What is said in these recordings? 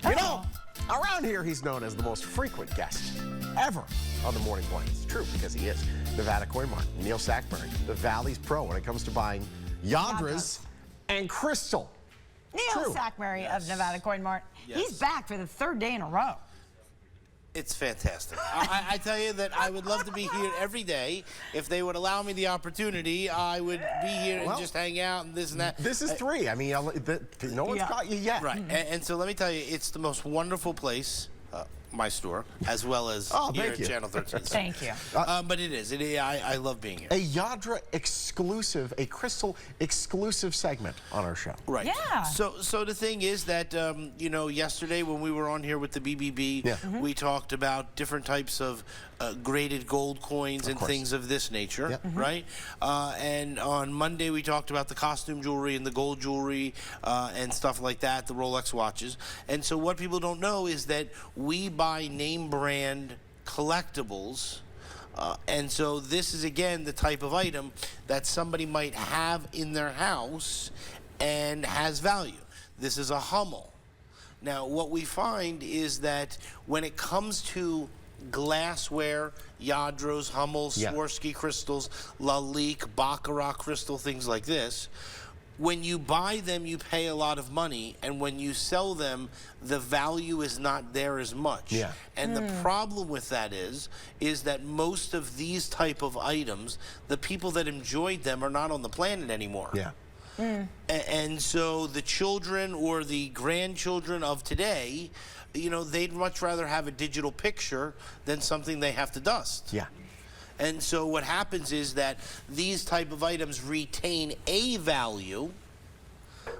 You know, around here, he's known as the most frequent guest ever on the Morning Point. It's true, because he is. Nevada Coin Mart, Neil Sackberry, the Valley's pro when it comes to buying Yadras and crystal. Neil Sackberry of Nevada Coin Mart. Yes. He's back for the third day in a row. It's fantastic. I tell you that I would love to be here every day. If they would allow me the opportunity, I would be here and just hang out and this and that. This is 3. I mean, no one's caught you yet. Right. And so let me tell you, it's the most wonderful place. My store, as well as here at Channel 13. Thank you. But it is. I love being here. A Yadra exclusive, a crystal exclusive segment on our show. Right. Yeah. So the thing is that, you know, yesterday when we were on here with the BBB, we talked about different types of graded gold coins and things of this nature, right? And on Monday we talked about the costume jewelry and the gold jewelry and stuff like that, the Rolex watches. And so what people don't know is that we buy name brand collectibles. And so this is, again, the type of item that somebody might have in their house and has value. This is a Hummel. Now, what we find is that when it comes to glassware, Yadros, Hummels, Swarovski crystals, Lalique, Baccarat crystal, things like this, when you buy them, you pay a lot of money, and when you sell them, the value is not there as much. And the problem with that is that most of these type of items, the people that enjoyed them are not on the planet anymore. And so the children or the grandchildren of today, you know, they'd much rather have a digital picture than something they have to dust. And so what happens is that these type of items retain a value,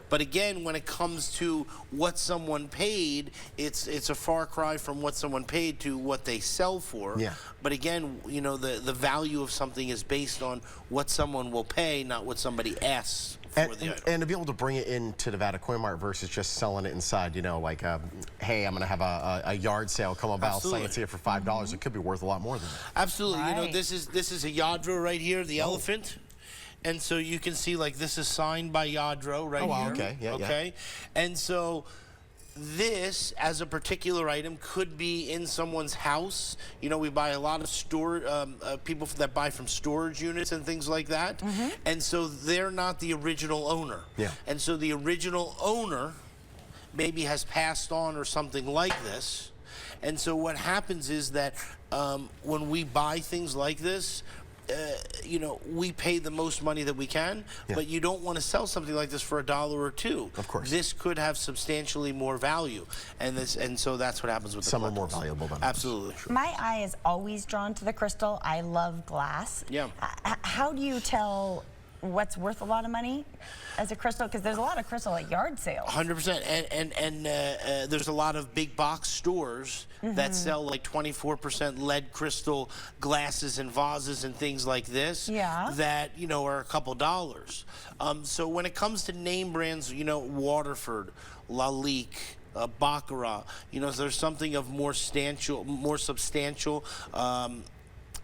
but again, when it comes to what someone paid, it's a far cry from what someone paid to what they sell for. But again, you know, the value of something is based on what someone will pay, not what somebody asks. And to be able to bring it into Nevada Coin Mart versus just selling it inside, you know, like, hey, I'm going to have a yard sale, come about, sell it to you for $5. It could be worth a lot more than that. Absolutely. You know, this is a Yadro right here, the elephant. And so you can see, like, this is signed by Yadro right here. Okay. And so this, as a particular item, could be in someone's house. You know, we buy a lot of people that buy from storage units and things like that. And so they're not the original owner. And so the original owner maybe has passed on or something like this. And so what happens is that when we buy things like this, you know, we pay the most money that we can, but you don't want to sell something like this for $1 or $2. Of course. This could have substantially more value, and so that's what happens with the Some are more valuable than others. Absolutely. My eye is always drawn to the crystal. I love glass. How do you tell what's worth a lot of money as a crystal? Because there's a lot of crystal at yard sales. 100%. And there's a lot of big box stores that sell like 24% lead crystal glasses and vases and things like this that, you know, are a couple dollars. So when it comes to name brands, you know, Waterford, Lalique, Baccarat, you know, there's something of more substantial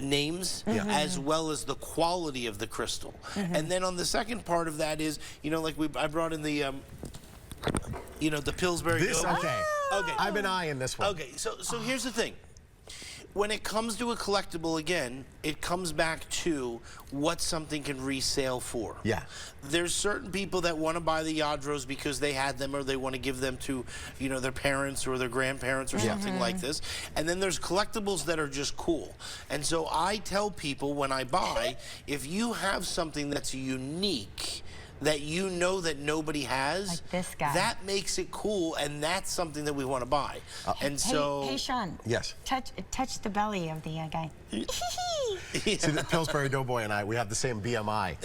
names as well as the quality of the crystal. And then on the second part of that is, you know, like I brought in the you know, the Pillsbury Okay. I've been eyeing this one. Okay, so here's the thing. When it comes to a collectible, again, it comes back to what something can resale for. There's certain people that want to buy the Yadros because they had them or they want to give them to, you know, their parents or their grandparents or something like this. And then there's collectibles that are just cool. And so I tell people when I buy, if you have something that's unique, that you know that nobody has, like this guy, that makes it cool, and that's something that we want to buy. And so, hey Sean. Yes. Touch the belly of the guy. See, the Pillsbury Doughboy and I, we have the same BMI.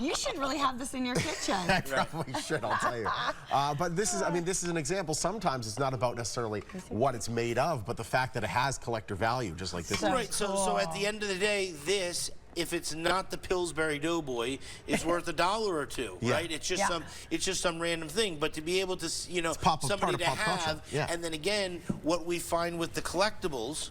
You should really have this in your kitchen. I probably should, I'll tell you. But this is, I mean, this is an example. Sometimes it's not about necessarily what it's made of, but the fact that it has collector value, just like this. So at the end of the day, this, if it's not the Pillsbury Doughboy, it's worth $1 or $2, right? It's just some random thing. But to be able to, you know, somebody to have, and then again, what we find with the collectibles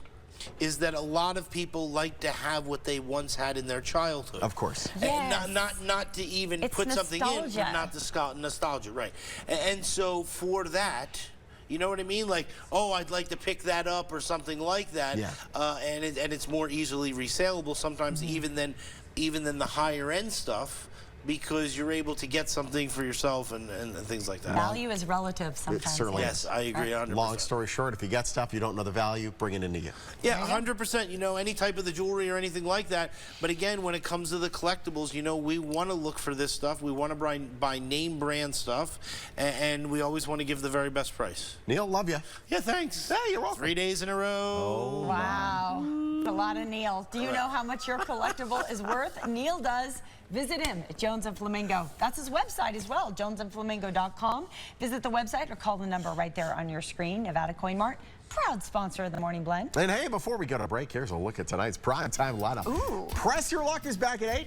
is that a lot of people like to have what they once had in their childhood. Of course. Yes. And not to even It's put something in, nostalgia. but not nostalgia, right? And so for that, you know what I mean? Like, oh, I'd like to pick that up or something like that. Yeah. And it's more easily resaleable sometimes even than the higher end stuff, because you're able to get something for yourself and things like that. Value is relative sometimes. It certainly Yes, I agree 100%. Long story short, if you get stuff you don't know the value, bring it into you. Yeah, 100%. You know, any type of the jewelry or anything like that. But again, when it comes to the collectibles, you know, we want to look for this stuff. We want to buy name brand stuff, and we always want to give the very best price. Neil, love you. Yeah, thanks. Hey, you're welcome. 3 days in a row. Oh, wow. A lot of Neil. Do you know how much your collectible is worth? Neil does. Visit him at Jones and Flamingo. That's his website as well, jonesandflamingo.com. Visit the website or call the number right there on your screen. Nevada Coin Mart, proud sponsor of the Morning Blend. And hey, before we go to break, here's a look at tonight's primetime lineup. Ooh. Press Your Luck is back at 8.